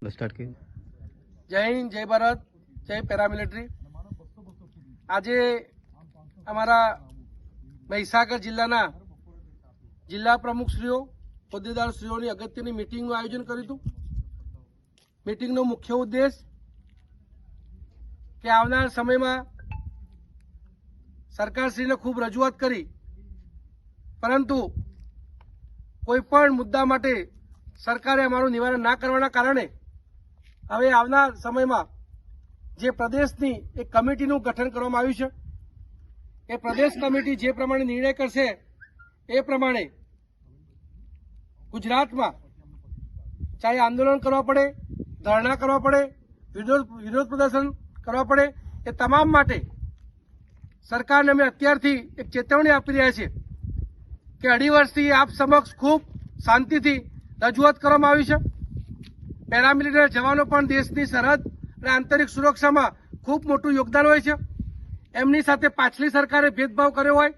Start किया। जय हिंद, जय भारत, जय पेरामिलिटरी। આજે અમારા મહીસાગર જિલ્લાના જિલ્લા પ્રમુખશ્રીઓ, હોદ્દેદારશ્રીઓની અગત્યની મીટિંગનું આયોજન કર્યું હતું। મીટિંગનો મુખ્ય ઉદ્દેશ કે આવનાર સમયમાં સરકારશ્રીને ખૂબ રજૂઆત કરી, પરંતુ કોઈપણ મુદ્દા માટે સરકારે અમારું નિવારણ ના કરવાના કારણે હવે આવનાર સમયમાં જે પ્રદેશની એક કમિટીનું ગઠન કરવામાં આવ્યું છે, એ પ્રદેશ કમિટી જે પ્રમાણે નિર્ણય કરશે એ પ્રમાણે ગુજરાતમાં ચાહે આંદોલન કરવા પડે, ધરણા કરવા પડે, વિરોધ પ્રદર્શન કરવા પડે, એ તમામ માટે સરકારને અમે અત્યારથી એક ચેતવણી આપી રહ્યા છીએ કે 2.5 વર્ષથી આપ સમક્ષ ખૂબ શાંતિથી રજૂઆત કરવામાં આવી છે। પેરામિલિટરી જવાનો પણ દેશની સરહદ અને આંતરિક સુરક્ષામાં ખૂબ મોટું યોગદાન હોય છે। એમની સાથે પાછલી સરકારે ભેદભાવ કર્યો હોય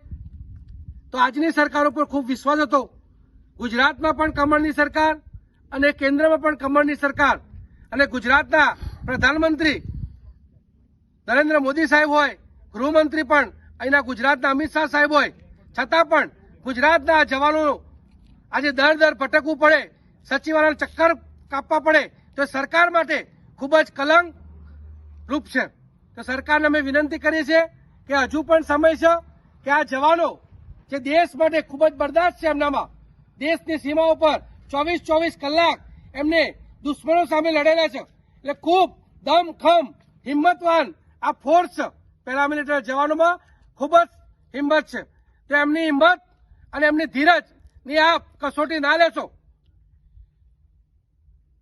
તો આજની સરકાર ઉપર ખૂબ વિશ્વાસ હતો। ગુજરાતમાં પણ કમળની સરકાર અને કેન્દ્રમાં પણ કમળની સરકાર, અને ગુજરાતના પ્રધાનમંત્રી નરેન્દ્ર મોદી સાહેબ હોય, ગૃહમંત્રી પણ અહીંના ગુજરાતના અમિત શાહ સાહેબ હોય, છતાં પણ ગુજરાતના જવાનો આજે દર ભટકવું પડે, સચિવાલયના ચક્કર કાપવા પડે તો સરકાર માટે ખૂબ જ કલંક રૂપ છે। તો સરકારને અમે વિનંતી કરીએ છીએ કે હજુ પણ સમય છે કે આ જવાનો જે દેશ માટે ખૂબ જ બરદાસ્ત છે, એમનામાં દેશની સીમાઓ પર 24 કલાક એમને દુશ્મનો સામે લડેલા છે, એટલે ખૂબ દમખમ હિંમતવાન આ ફોર્સ છે। પેરામિલિટરી જવાનોમાં ખૂબ જ હિંમત છે, તો એમની હિંમત અને એમની ધીરજની આપ કસોટી ના લેશો।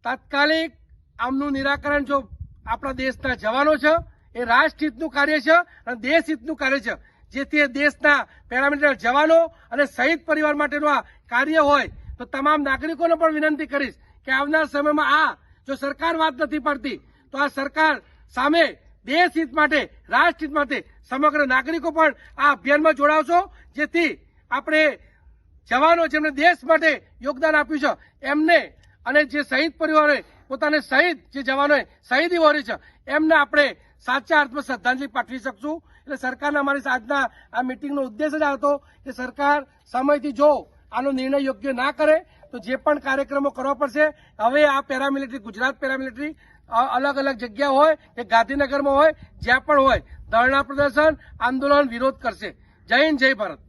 તાત્કાલિક આમનું નિરાકરણ જો આપણા દેશના જવાનો છે, એ રાષ્ટ્રહિતનું કાર્ય છે અને દેશહિતનું કાર્ય છે, જેથી દેશના પેરામિલિટરી જવાનો અને શહીદ પરિવાર માટેનું આ કાર્ય હોય તો તમામ નાગરિકોને પણ વિનંતી કરીશ કે આવનાર સમયમાં આ જો સરકાર વાત નથી પડતી તો આ સરકાર સામે દેશહિત માટે, રાષ્ટ્રહિત માટે સમગ્ર નાગરિકો પણ આ અભિયાનમાં જોડાવશો, જેથી આપણે જવાનો જેમને દેશ માટે યોગદાન આપ્યું છે એમને અને જે શહીદ પરિવારોએ પોતાને શહીદ જે જવાનોએ શહીદી વહોરી છે એમને આપણે સાચા અર્થમાં શ્રદ્ધાંજલિ પાઠવી શકશું। એટલે સરકારના અમારી આજના આ મીટિંગનો ઉદ્દેશ જ આ હતો કે સરકાર સમયથી જો આનો નિર્ણય યોગ્ય ના કરે તો જે પણ કાર્યક્રમો કરવા પડશે। હવે આ પેરામિલિટરી, ગુજરાત પેરામિલિટરી અલગ અલગ જગ્યા હોય કે ગાંધીનગરમાં હોય, જ્યાં પણ હોય, ધરણા પ્રદર્શન, આંદોલન, વિરોધ કરશે। જય હિન્દ, જય ભારત।